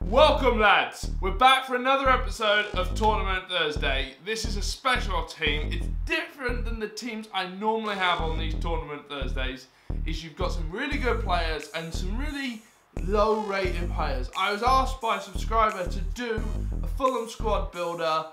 Welcome lads, we're back for another episode of Tournament Thursday. This is a special team. It's different than the teams I normally have on these Tournament Thursdays. You've got some really good players and some really low rated players. I was asked by a subscriber to do a Fulham squad builder.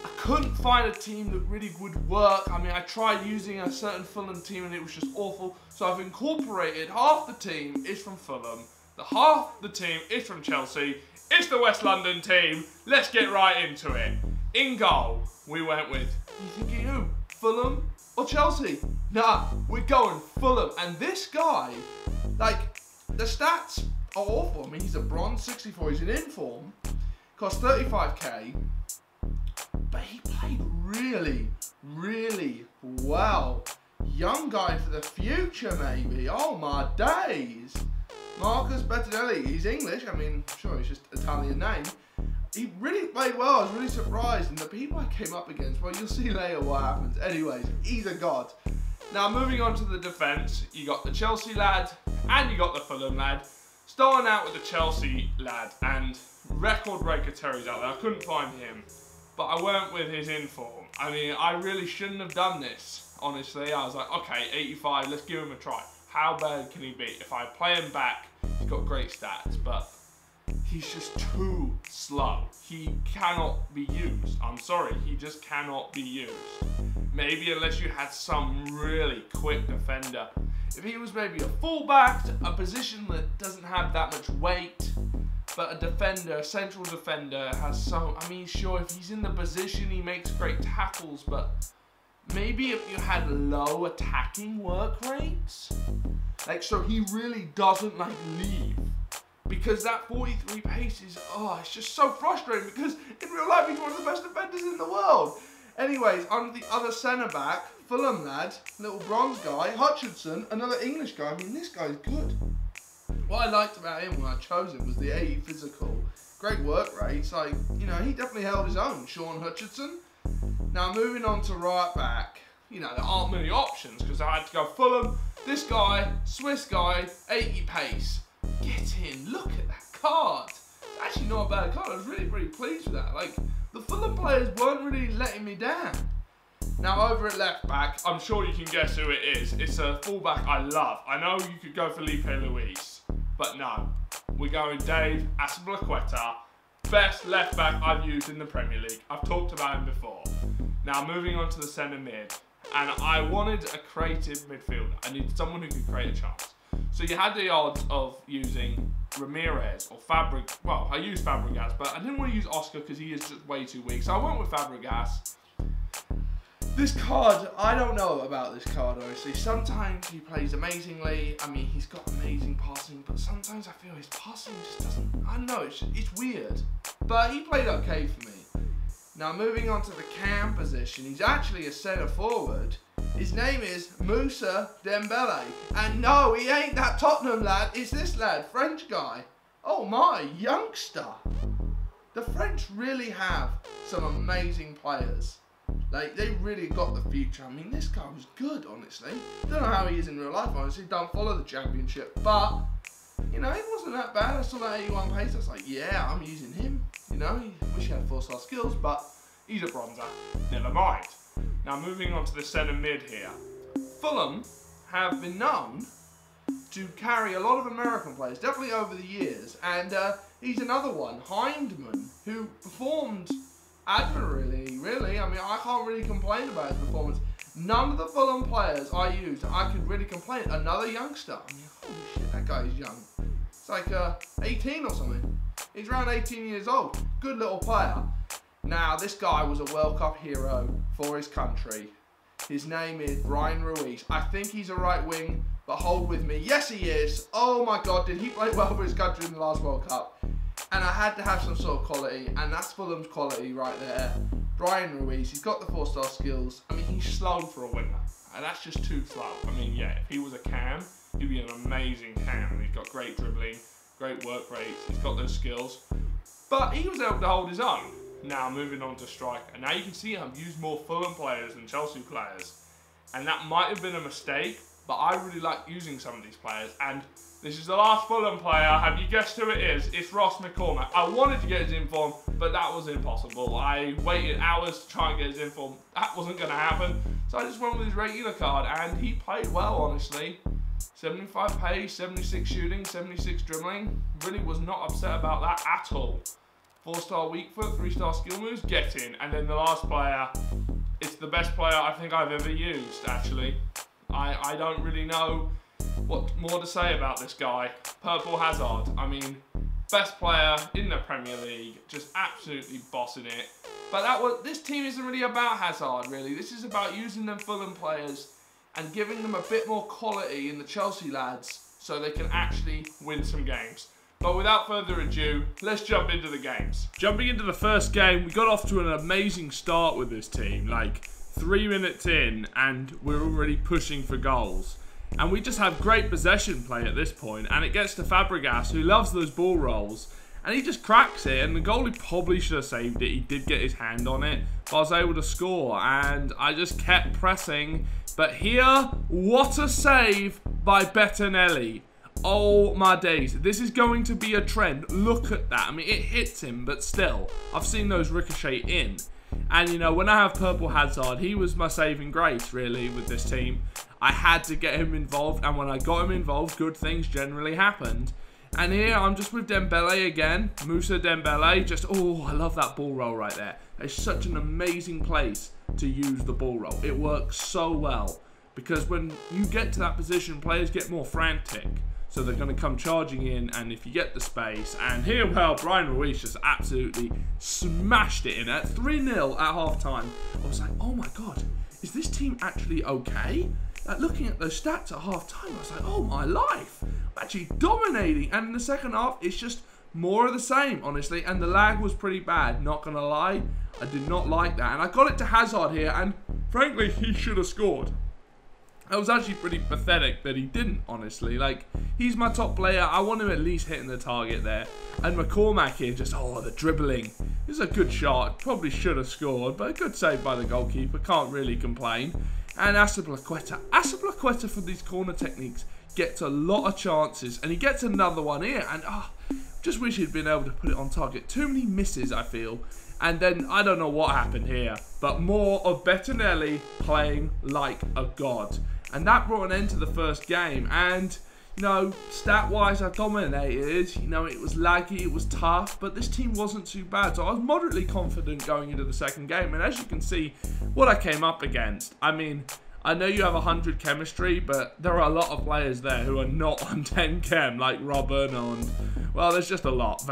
I couldn't find a team that really would work. I mean, I tried using a certain Fulham team and it was just awful. So I've incorporated half the team is from Fulham. The half the team is from Chelsea. It's the West London team. Let's get right into it. In goal, we went with, you thinking who? Fulham or Chelsea? Nah, we're going Fulham. And this guy, like, the stats are awful. I mean, he's a bronze 64. He's in inform. Cost 35k. But he played really, really well. Young guy for the future, maybe. Oh, my days. Marcus Bettinelli, he's English, I mean, sure, it's just Italian name. He really played well, I was really surprised, and the people I came up against, well, you'll see later what happens. Anyways, he's a god. Now, moving on to the defence, you got the Chelsea lad, and you got the Fulham lad. Starting out with the Chelsea lad, and record breaker Terry's out there, I couldn't find him, but I went with his inform. I mean, I really shouldn't have done this, honestly. I was like, okay, 85, let's give him a try. How bad can he be? If I play him back, he's got great stats, but he's just too slow. He cannot be used. I'm sorry, he just cannot be used. Maybe unless you had some really quick defender. If he was maybe a fullback, a position that doesn't have that much weight, but a defender, a central defender has some, I mean, sure, if he's in the position, he makes great tackles, but maybe if you had low attacking work rates, like, so he really doesn't like leave, because that 43 pace is, oh, it's just so frustrating, because in real life he's one of the best defenders in the world. Anyways, on the other centre back, Fulham lad, little bronze guy, Hutchinson, another English guy. I mean, this guy's good. What I liked about him when I chose him was the 80 physical, great work rates. Like, you know, he definitely held his own, Sean Hutchinson. Now, moving on to right back, you know, there aren't many options because I had to go Fulham, this guy, Swiss guy, 80 pace. Get in, look at that card. It's actually not a bad card. I was really, really pleased with that. Like, the Fulham players weren't really letting me down. Now, over at left back, I'm sure you can guess who it is. It's a fullback I love. I know you could go Felipe Luis, but no. We're going Dave Azpilicueta. Best left back I've used in the Premier League. I've talked about him before. Now moving on to the centre mid, and I wanted a creative midfielder. I needed someone who could create a chance. So you had the odds of using Ramirez or Fabregas. Well, I used Fabregas, but I didn't want to use Oscar because he is just way too weak. So I went with Fabregas. This card, I don't know about this card, honestly. Sometimes he plays amazingly. I mean, he's got amazing passing, but sometimes I feel his passing just doesn't, I don't know, it's weird. But he played okay for me. Now, moving on to the cam position, he's actually a centre forward. His name is Moussa Dembele. And no, he ain't that Tottenham lad, it's this lad, French guy. Oh my, youngster. The French really have some amazing players. Like, they really got the future. I mean, this guy was good, honestly. Don't know how he is in real life, honestly. Don't follow the championship. But, you know, he wasn't that bad. I saw that 81 pace. I was like, yeah, I'm using him. You know, wish he had 4-star skills, but he's a bronzer. Never mind. Now, moving on to the centre mid here. Fulham have been known to carry a lot of American players, definitely over the years. And he's another one, Hindman, who performed admirably, really. I mean, I can't really complain about his performance. None of the Fulham players I used, I could really complain. Another youngster. I mean, holy shit, that guy is young. It's like 18 or something. He's around 18 years old. Good little player. Now, this guy was a World Cup hero for his country. His name is Brian Ruiz. I think he's a right wing, but hold with me. Yes, he is. Oh my God, did he play well for his country in the last World Cup? And I had to have some sort of quality, and that's Fulham's quality right there. Brian Ruiz, he's got the 4-star skills. I mean, he's slow for a winger, and that's just too slow. I mean, yeah, if he was a cam, he'd be an amazing cam. He's got great dribbling, great work rates, he's got those skills. But he was able to hold his own. Now, moving on to striker. Now, you can see I've used more Fulham players than Chelsea players. And that might have been a mistake, but I really like using some of these players, and this is the last Fulham player. Have you guessed who it is? It's Ross McCormack. I wanted to get his inform, but that was impossible. I waited hours to try and get his inform. That wasn't going to happen, so I just went with his regular card, and he played well, honestly. 75 pace, 76 shooting, 76 dribbling. Really was not upset about that at all. 4-star weak foot, 3-star skill moves, get in. And then the last player, it's the best player I think I've ever used, actually. I don't really know what more to say about this guy. Purple Hazard. I mean, best player in the Premier League, just absolutely bossing it. But this team isn't really about Hazard, really. This is about using them Fulham players and giving them a bit more quality in the Chelsea lads so they can actually win some games. But without further ado, let's jump into the games. Jumping into the first game, we got off to an amazing start with this team. Like 3 minutes in and we're already pushing for goals. And we just have great possession play at this point, and it gets to Fabregas, who loves those ball rolls. And he just cracks it, and the goalie probably should have saved it. He did get his hand on it, but I was able to score, and I just kept pressing. But here, what a save by Bettinelli. Oh my days, this is going to be a trend. Look at that. I mean, it hits him, but still, I've seen those ricochet in. And, you know, when I have Purple Hazard, he was my saving grace, really, with this team. I had to get him involved, and when I got him involved, good things generally happened. And here, I'm just with Dembele again. Moussa Dembele, just, oh, I love that ball roll right there. It's such an amazing place to use the ball roll. It works so well, because when you get to that position, players get more frantic. So they're going to come charging in, and if you get the space, and here, well, Brian Ruiz just absolutely smashed it in at 3-0 at half-time. I was like, oh my God, is this team actually okay? Like, looking at those stats at half-time, I was like, oh my life, I'm actually dominating. And in the second half, it's just more of the same, honestly, and the lag was pretty bad, not going to lie. I did not like that, and I got it to Hazard here, and frankly, he should have scored. It was actually pretty pathetic that he didn't, honestly. Like, he's my top player. I want him at least hitting the target there. And McCormack here, just, oh, the dribbling. This is a good shot. Probably should have scored, but a good save by the goalkeeper. Can't really complain. And Azpilicueta for these corner techniques gets a lot of chances. And he gets another one here. And, just wish he'd been able to put it on target. Too many misses, I feel. And then, I don't know what happened here, but more of Bettinelli playing like a god. And that brought an end to the first game. And, you know, stat-wise, I dominated. You know, it was laggy, it was tough, but this team wasn't too bad. So I was moderately confident going into the second game. And as you can see, what I came up against, I mean, I know you have 100 chemistry, but there are a lot of players there who are not on 10 chem, like Robben and, well, there's just a lot.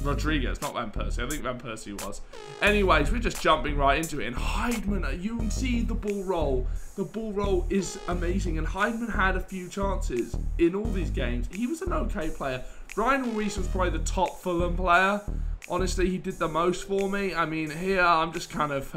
Rodriguez, not Van Persie. I think Van Persie was. Anyways, we're just jumping right into it. And Heidman, you can see the ball roll. The ball roll is amazing. And Heidman had a few chances in all these games. He was an okay player. Brian Ruiz was probably the top Fulham player. Honestly, he did the most for me. I mean, here I'm just kind of...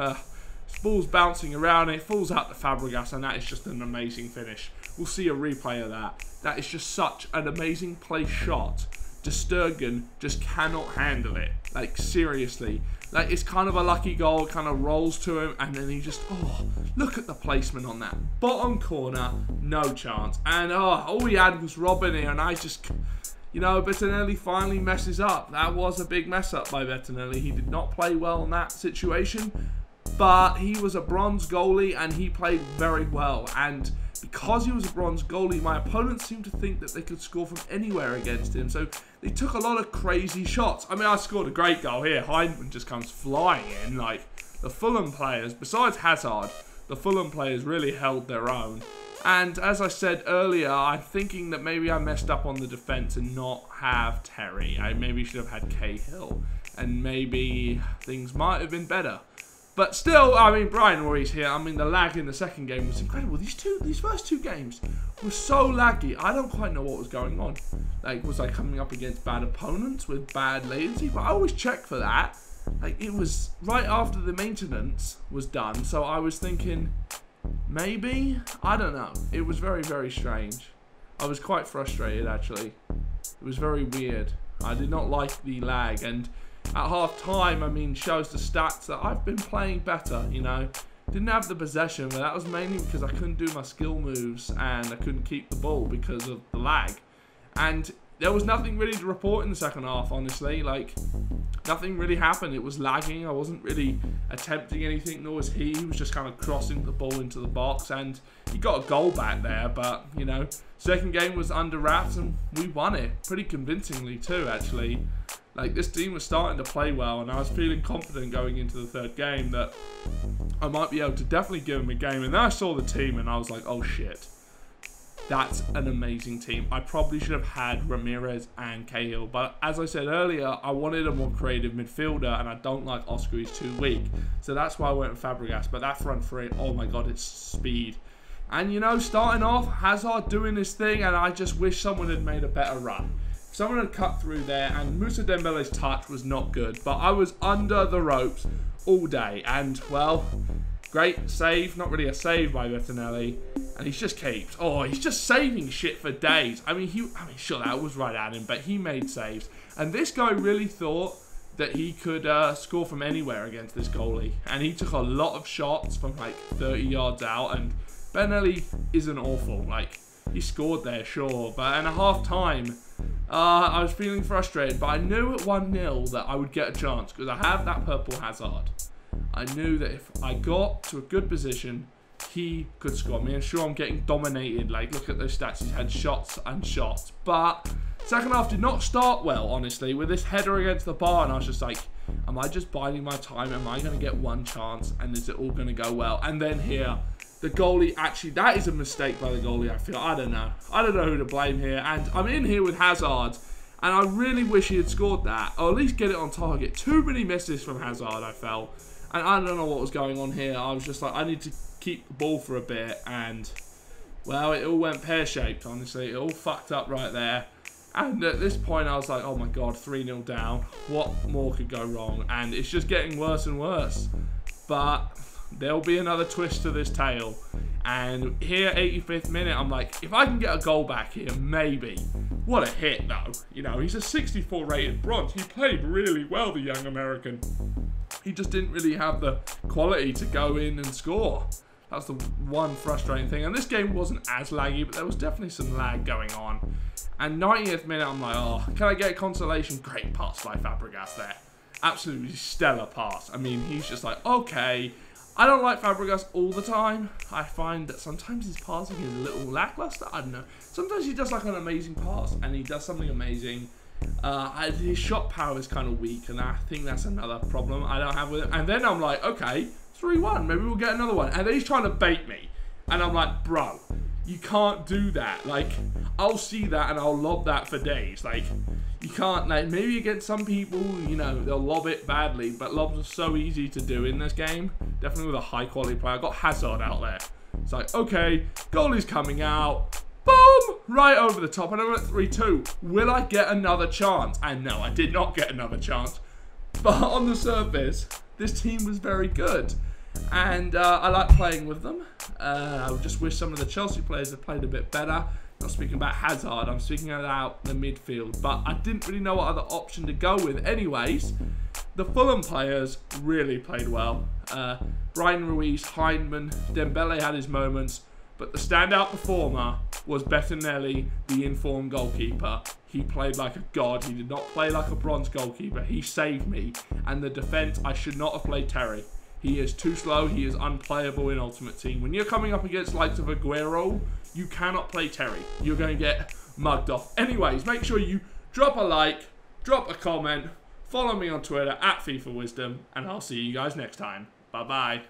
ball's bouncing around. It falls out to Fabregas. And that is just an amazing finish. We'll see a replay of that. That is just such an amazing play shot. De Sturgeon just cannot handle it. Like, seriously. Like, it's kind of a lucky goal, kind of rolls to him, and then he just, oh, look at the placement on that. Bottom corner, no chance. And, all we had was Robben here, and I just, you know, Bettinelli finally messes up. That was a big mess up by Bettinelli. He did not play well in that situation, but he was a bronze goalie, and he played very well. And because he was a bronze goalie, my opponents seemed to think that they could score from anywhere against him. So they took a lot of crazy shots. I mean, I scored a great goal here. Heidman just comes flying in. Like, the Fulham players, besides Hazard, the Fulham players really held their own. And as I said earlier, I'm thinking that maybe I messed up on the defence and not have Terry. I maybe should have had Cahill. And maybe things might have been better. But still, I mean, Brian Ruiz here, I mean, the lag in the second game was incredible. These first two games were so laggy. I don't quite know what was going on. Like, was I coming up against bad opponents with bad latency? But I always check for that. Like, it was right after the maintenance was done. So I was thinking, maybe? I don't know. It was very, very strange. I was quite frustrated, actually. It was very weird. I did not like the lag. And at half time, I mean, shows the stats that I've been playing better, you know. didn't have the possession, but that was mainly because I couldn't do my skill moves and I couldn't keep the ball because of the lag. And there was nothing really to report in the second half, honestly. Like, nothing really happened. It was lagging. I wasn't really attempting anything, nor was he. He was just kind of crossing the ball into the box, and he got a goal back there. But, you know, second game was under wraps, and we won it pretty convincingly too, actually. Like, this team was starting to play well, and I was feeling confident going into the third game that I might be able to definitely give them a game. And then I saw the team, and I was like, oh, shit. That's an amazing team. I probably should have had Ramirez and Cahill, but as I said earlier, I wanted a more creative midfielder, and I don't like Oscar. He's too weak. So that's why I went with Fabregas. But that front three, oh my god, it's speed. And, you know, starting off, Hazard doing his thing, and I just wish someone had made a better run. Someone had cut through there, and Moussa Dembele's touch was not good. But I was under the ropes all day, and, well, great save. Not really a save by Bettinelli. And he's just kept. Oh, he's just saving shit for days. I mean, sure, that was right at him, but he made saves. And this guy really thought that he could score from anywhere against this goalie. And he took a lot of shots from like 30 yards out. And Bettinelli isn't awful. Like, he scored there, sure. But in a half time, I was feeling frustrated. But I knew at 1-0 that I would get a chance because I have that purple Hazard. I knew that if I got to a good position, he could score. I mean, sure, I'm getting dominated. Like, look at those stats. He's had shots and shots. But second half did not start well, honestly, with this header against the bar. And I was just like, am I just biding my time? Am I going to get one chance? And is it all going to go well? And then here, the goalie actually, that is a mistake by the goalie, I feel. I don't know. I don't know who to blame here. And I'm in here with Hazard. And I really wish he had scored that. Or at least get it on target. Too many misses from Hazard, I felt. And I don't know what was going on here. I was just like, I need to keep the ball for a bit, and well, it all went pear-shaped, honestly. It all fucked up right there. And at this point I was like, oh my god, 3-0 down, what more could go wrong? And it's just getting worse and worse. But there'll be another twist to this tale. And here, 85th minute, I'm like, if I can get a goal back here, maybe. What a hit though. You know, he's a 64 rated bronze. He played really well, the young American. He just didn't really have the quality to go in and score. That's the one frustrating thing. And this game wasn't as laggy, but there was definitely some lag going on. And 90th minute, I'm like, oh, can I get a consolation? Great pass by Fabregas there. Absolutely stellar pass. I mean, he's just like, okay. I don't like Fabregas all the time. I find that sometimes his passing is a little lackluster. I don't know. Sometimes he does like an amazing pass, and he does something amazing. His shot power is kind of weak, and I think that's another problem I don't have with him. And then I'm like, okay, 3-1, maybe we'll get another one. And then he's trying to bait me, and I'm like, bro, you can't do that. Like, I'll see that and I'll lob that for days. Like, you can't, like, maybe against some people, you know, they'll lob it badly, but lobs are so easy to do in this game. Definitely with a high quality player. I got Hazard out there. It's like, okay, goalie's coming out. Boom! Right over the top, and I'm at 3-2. Will I get another chance? And no, I did not get another chance. But on the surface, this team was very good. And I like playing with them. I just wish some of the Chelsea players had played a bit better. Not speaking about Hazard, I'm speaking about the midfield. But I didn't really know what other option to go with. Anyways, the Fulham players really played well. Brian Ruiz, Hindman, Dembele had his moments. But the standout performer was Bettinelli, the informed goalkeeper. He played like a god. He did not play like a bronze goalkeeper. He saved me. And the defence, I should not have played Terry. He is too slow. He is unplayable in Ultimate Team. When you're coming up against likes of Aguero, you cannot play Terry. You're going to get mugged off. Anyways, make sure you drop a like, drop a comment, follow me on Twitter @FIFA Wisdom, and I'll see you guys next time. Bye-bye.